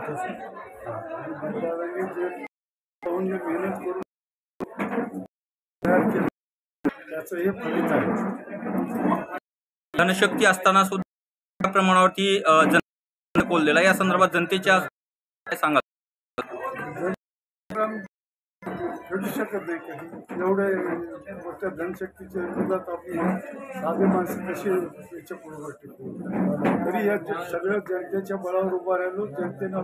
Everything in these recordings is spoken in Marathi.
मेहनत करून त्याचं हे फलित आहे। जनशक्ती असताना सुद्धा प्रमाणावरती जनता कोल्हेला या संदर्भात जनतेच्या काय सांगा? घडू शकत नाही कधी एवढे मोठ्या जनशक्तीच्या विरोधात आपली साधे माणसं कशी याच्या बरोबर टिकू। तरी या सगळ्या जनतेच्या बळावर उभा राहिलो। जनतेनं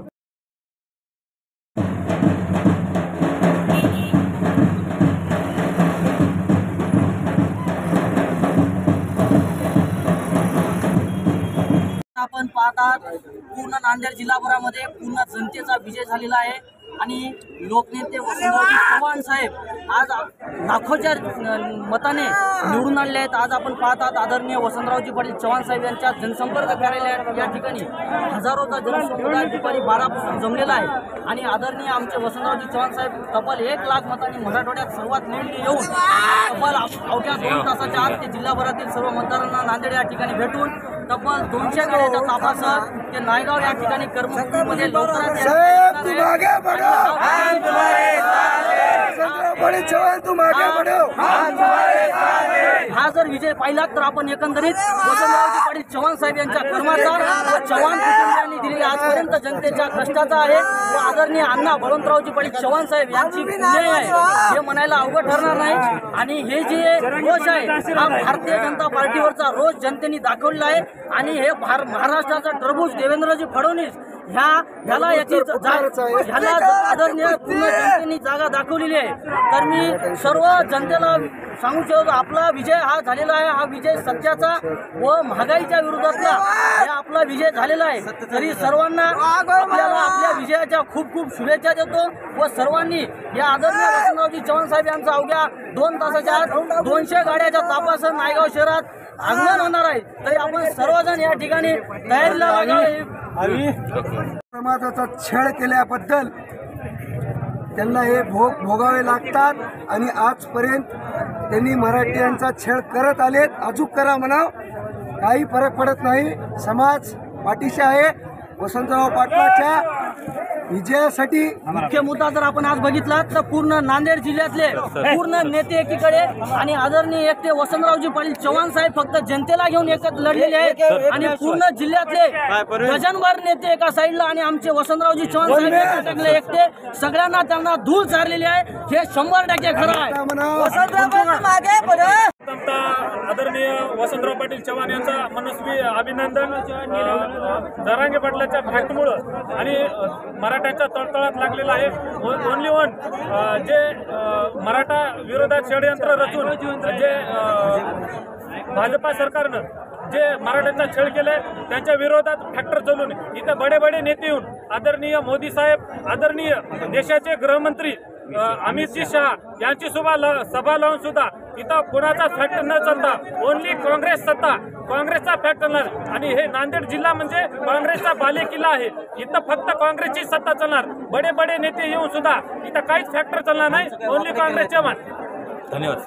आपण पाहतात पूर्ण नांदेड जिल्हाभरामध्ये पूर्ण जनतेचा विजय झालेला आहे आणि लोकनेते वसंतरावजी चव्हाण साहेब आज लाखोच्या मताने निवडून आणले आहेत। आज आपण पाहतात आदरणीय वसंतरावजी पाटील चव्हाण साहेब यांच्या जनसंपर्क कार्यालयात या ठिकाणी हजारोचा जनसमुदाय दुपारी 12 पासून जमलेला आहे आणि आदरणीय आमचे वसंतरावजी चव्हाण साहेब तब्बल 1 लाख मतांनी मराठवाड्यात सर्वात निवडून येऊन तब्बल अवघ्या 2 तासाच्या आत ते जिल्हाभरातील सर्व मतदारांना नांदेड या ठिकाणी भेटून तब्बल 200 गाड्याच्या ताफासह ते नायगाव या ठिकाणी कर्मभूमीमध्ये हा जर विजय पाहिला तर आपण एकंदरीत वसंतरावजी पाटील चव्हाण साहेब यांच्या कर्माचा व चव्हाण कुटुंबियांनी दिलेली आजपर्यंत जनतेच्या कष्टाचा आहे व आदरणीय अण्णा बळवंतरावजी पाटील चव्हाण साहेब यांची पुण्य आहे हे म्हणायला अवघड ठरणार नाही। आणि हे जे रोष आहे हा भारतीय जनता पार्टीवरचा रोष जनतेने दाखवलेला आहे आणि हे महाराष्ट्राचा टरबूज देवेंद्रजी फडणवीस ह्याला आदरणीय पूर्ण जनतेने जागा दाखवलेली आहे। तर मी सर्व जनतेला सांगू इच्छितो आपला विजय हा झालेला आहे। हा विजय सत्याचा व महागाईच्या विरोधातला हा आपला विजय झालेला आहे। तरी सर्वांना आपल्याला आपल्या विजयाच्या खूप खूप शुभेच्छा देतो व सर्वांनी या आदरणीय वसंतरावजी चव्हाण साहेब यांचा अवघ्या 2 तासाच्या आत 200 गाड्याच्या तापासह नायगाव शहरात आगमन होणार आहे। तरी आपण सर्वजण या ठिकाणी तयारीला लागावे। समाजाचा छळ केल्याबद्दल त्यांना हे भोगावे लागतात आणि आजपर्यंत त्यांनी मराठ्यांचा छळ करत आलेत। अजूक करा म्हणाव, काही फरक पडत नाही। समाज पाठीशी आहे। वसंतराव पाटलाच्या विजयासाठी मुख्य मुद्दा जर आपण आज बघितला तर पूर्ण नांदेड जिल्ह्यातले पूर्ण नेते एकीकडे आणि आदरणीय एकटे वसंतरावजी पाटील चव्हाण साहेब फक्त जनतेला घेऊन एकत्र लढलेले आहेत आणि पूर्ण जिल्ह्यातले डझनभर नेते एका साईडला आणि आमचे वसंतरावजी चव्हाण साहेब एकटे सगळ्यांना त्यांना धूळ चारलेली आहे। हे 100% खरं आहे। आदरणीय वसंतराव पाटील चव्हाण यांचा मनस्वी अभिनंदन। जरांगे पाटलाच्या फॅक्टमुळं आणि मराठ्यांच्या तळतळात लागलेला आहे। ओनली वन जे मराठा विरोधात षडयंत्र रचून जे भाजपा सरकारनं जे मराठ्यांचा छळ केलाय त्यांच्या विरोधात फॅक्टर चालून इथं बडे नेते येऊन आदरणीय मोदी साहेब, आदरणीय देशाचे गृहमंत्री अमित शहा यांची सभा लावून सुद्धा इथं कोणाचा फॅक्टर न चालता ओनली काँग्रेस सत्ता, काँग्रेसचा फॅक्ट चालणार आणि हे नांदेड जिल्हा म्हणजे काँग्रेसचा बालेकिल्ला आहे। इथं फक्त काँग्रेसची सत्ता चालणार। बडे नेते येऊन सुद्धा इथं काहीच फॅक्टर चालणार नाही, ओनली काँग्रेसचे मान। धन्यवाद।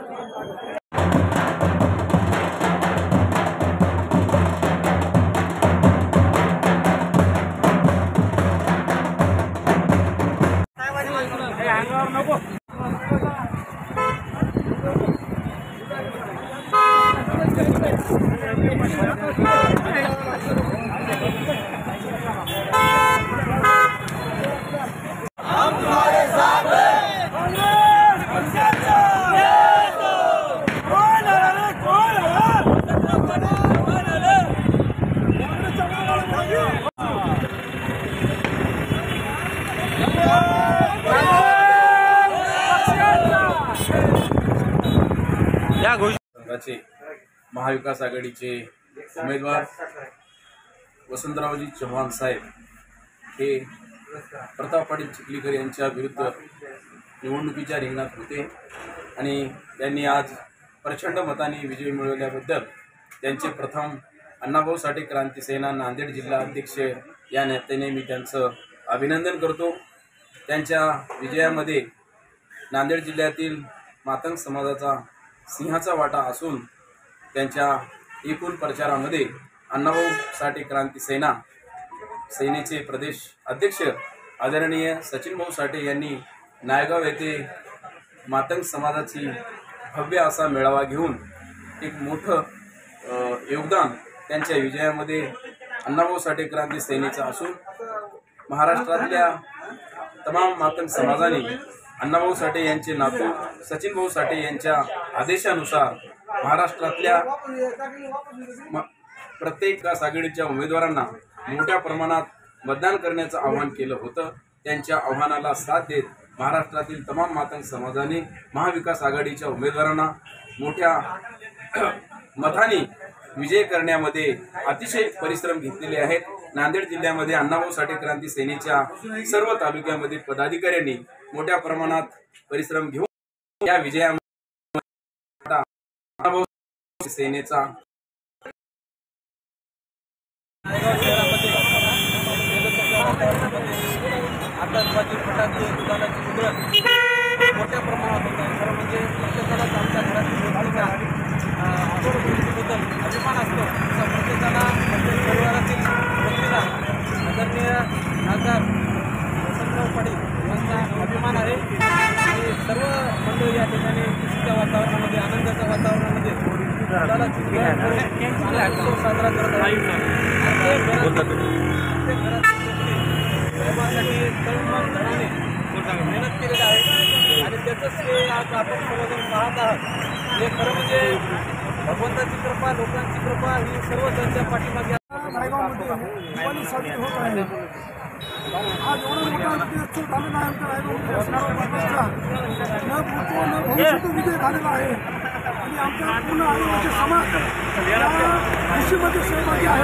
संघाचे महाविकास आघाडीचे उमेदवार वसंतरावजी चव्हाण साहेब हे प्रताप पाटील चिखलीकर यांच्या विरुद्ध निवडणुकीच्या रिंगणात होते आणि त्यांनी आज प्रचंड मताने विजय मिळवल्याबद्दल त्यांचे प्रथम अण्णाभाऊ साठे क्रांती सेना नांदेड जिल्हा अध्यक्ष या नात्याने मी त्यांचं अभिनंदन करतो। त्यांच्या विजयामध्ये नांदेड जिल्ह्यातील मातंग समाजाचा सिंहाचा वाटा असून त्यांच्या एकूण प्रचारामध्ये अण्णाभाऊ साठे क्रांती सेना सेनेचे प्रदेश अध्यक्ष आदरणीय सचिन भाऊ साठे यांनी नायगाव येथे मातंग समाजाची भव्य असा मेळावा घेऊन एक मोठं योगदान त्यांच्या विजयामध्ये अण्णाभाऊ साठे क्रांती सेनेचं असून महाराष्ट्रातल्या तमाम मातंग समाजाने अण्णाभाऊ साठे यांचे नातू सचिन भाऊ साठे यांच्या आदेशानुसार महाराष्ट्रातल्या प्रत्येक आघाडीच्या उमेदवारांना मोठ्या प्रमाणात मतदान करण्याचं आवाहन केलं होतं। त्यांच्या आव्हानाला साथ देत महाराष्ट्रातील तमाम मातंग समाजाने महाविकास आघाडीच्या उमेदवारांना मोठ्या मताने विजय करण्यामध्ये अतिशय परिश्रम घेतलेले आहेत। नांदेड जिल्ह्यामध्ये अण्णाभाऊ साठे क्रांती सेनेच्या सर्व तालुक्यामध्ये पदाधिकाऱ्यांनी मोठ्या प्रमाणात परिश्रम घेऊन या विजयामध्ये अण्णाभाऊ सेनेचा आतंकवादी फटाके दुकानाची मुद्रण मोठ्या प्रमाणात होत आहे। खरं म्हणजे प्रत्येकालाच आमच्या घरातील बद्दल अभिमान असतो, तसा प्रत्येकाला प्रत्येक परिवारातील व्यक्तीला आदरणीय खासदार वसंतराव पाटील यांचा अभिमान आहे। आणि सर्व मंडळी या ठिकाणी खुशीच्या वातावरणामध्ये, आनंदाच्या वातावरणामध्ये साजरा करत साहेबांसाठी तळमळ धनाने मेहनत केलेलं आहे आणि त्याचंच हे आज आपण सर्वजण पाहत आहात। हे खरं म्हणजे भगवंताची कृपा, लोकांची कृपा ही सर्व त्यांच्या पाठीमागे दिवाळी साजरी होत आहे। आज एवढा मोठा उत्सव झालेला आहे आमच्या न भूतो न भविष्यतो विजय झालेला आहे आणि आमच्या पूर्ण आदिवासी समाज कृषीमध्ये सहभागी आहे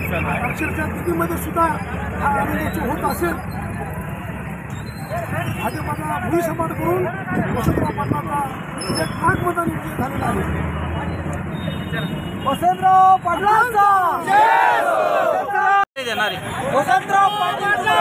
अक्षरशः दिल्लीमध्ये सुद्धा हा आनंदोत्सव होत असेल। भाजपाचा भूमिसंपात करून वसंतराव पाटलांचा एक लाख मतांनी विजय झालेला आहे। वसंतराव पाटलांचा देणारे वसंतराव पाटलांचा